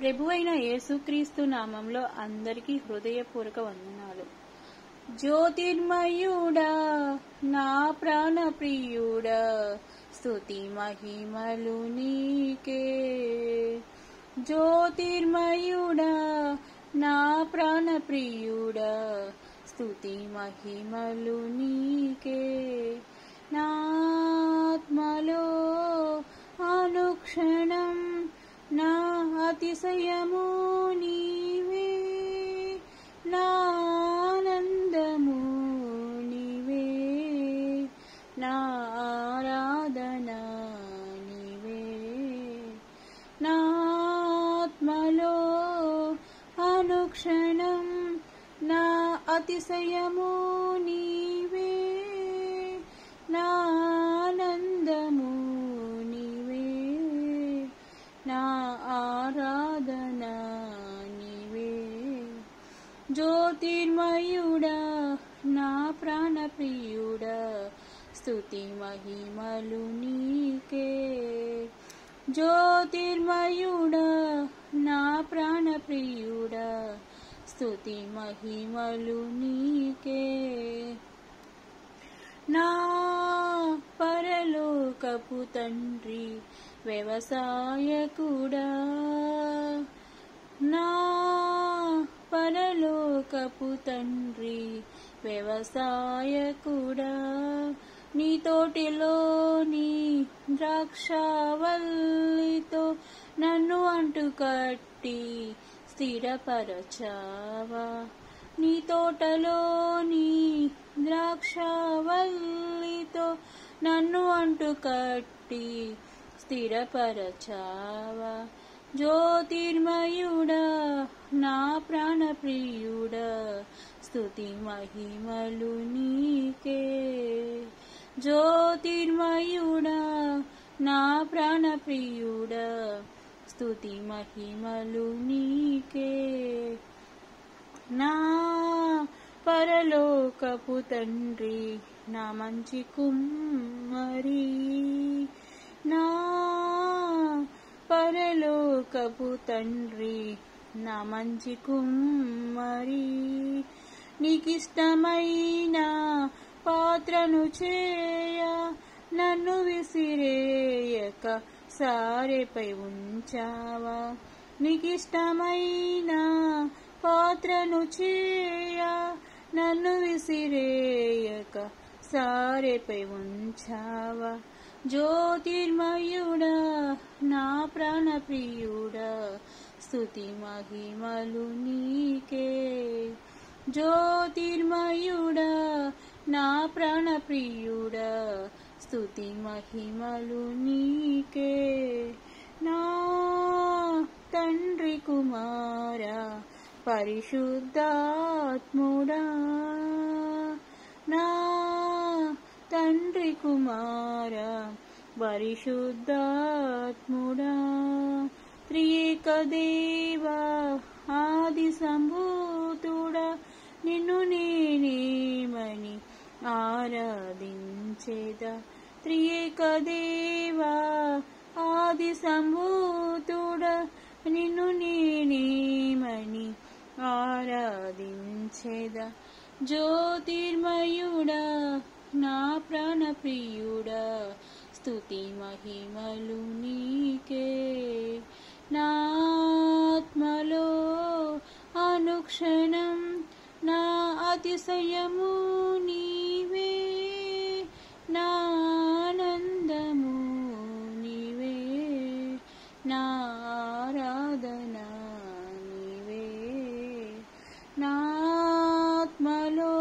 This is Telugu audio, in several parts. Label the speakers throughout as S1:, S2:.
S1: ప్రభువైన యేసుక్రీస్తు నామంలో అందరికీ హృదయపూర్వక వందనాలు. జ్యోతిర్మయుడా నా ప్రాణ ప్రియుడా, స్తుతి మహిమలు నీకే. జ్యోతిర్మయుడా నా ప్రాణ ప్రియుడా, స్తుతి మహిమలు నీకే. నా ఆత్మలో అనుక్షణం నా అతిశయము నీవే, నా ఆనందము నీవే, నా ఆరాధన నీవే. నా ఆత్మలో అనుక్షణం నా అతిశయము నీవే, నా ఆనందము నీవే, నా ఆరాధన నీవే. జ్యోతిర్మయుడా నా ప్రాణ ప్రియుడా, స్తుతి మహిమలు నీకే. జ్యోతిర్మయుడా నా ప్రాణ ప్రియుడా, స్తుతి మహిమలు నీకే. నా పరలోకపు తండ్రి వ్యవసాయకుడా, నా పరలోకపు తండ్రి వ్యవసాయకుడా, నీ తోటలోని ద్రాక్షవల్లితో నన్ను అంటుకట్టి స్థిరపరచావా. నీ తోటలోని ద్రాక్షవల్లితో నన్ను అంటుకట్టి స్థిరపరచావా. జ్యోతిర్మయుడా నా ప్రాణ ప్రియుడా, స్తుతి మహిమలు నీకే. జ్యోతిర్మయుడా నా ప్రాణ ప్రియుడా, స్తుతి మహిమలు నీకే. నా పరలోకపు తండ్రి నా మంచి కుమ్మరి, నా పరలోకపు తండ్రి నా మంచి కుమ్మరి, నీకిష్టమైన పాత్రను చేయ నన్ను విసిరేయక సారెపై ఉంచావా. నీకిష్టమైన పాత్రను చేయ నన్ను విసిరేయక సారెపై ఉంచావా. జ్యోతిర్మయుడా నా ప్రాణ ప్రియుడా, స్తుతి మహిమలు నీకే. జ్యోతిర్మయుడా నా ప్రాణ ప్రియుడా, స్తుతి మహిమలు నీకే. నా తండ్రి కుమారా పరిశుద్ధాత్ముడా, నా తండ్రి కుమారా పరిశుద్ధాత్ముడా, త్రియేక దేవా ఆది సంభూతుడా, నిన్ను నేనేమని ఆరాధించేదా. త్రియేక దేవా ఆది సంభూతుడా, నిన్ను నేనేమని ఆరాధించేదా. జ్యోతిర్మయుడా నా ప్రాణ ప్రియుడా, స్తుతి మహిమలు నీకే. నా ఆత్మలో అనుక్షణం నా అతిశయము నీవే, నా ఆనందము నీవే, నా ఆరాధన నీవే. నా ఆత్మలో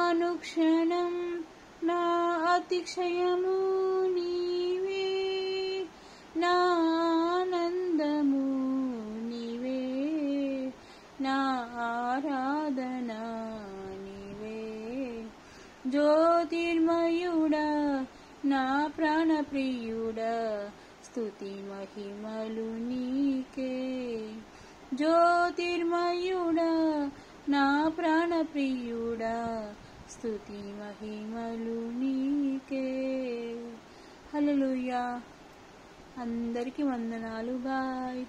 S1: అనుక్షణం నా అతిశయము నీవే, నా ఆనందము నీవే, నా ఆరాధన నీవే. జ్యోతిర్మయుడా నా ప్రాణ ప్రియుడా, స్తుతి మహిమలు నీకే. జ్యోతిర్మయుడా నా ప్రాణ ప్రియుడా, స్తుతి మహిమలు నీకే. హల్లెలూయా. అందరికీ వందనాలు. బాయ్.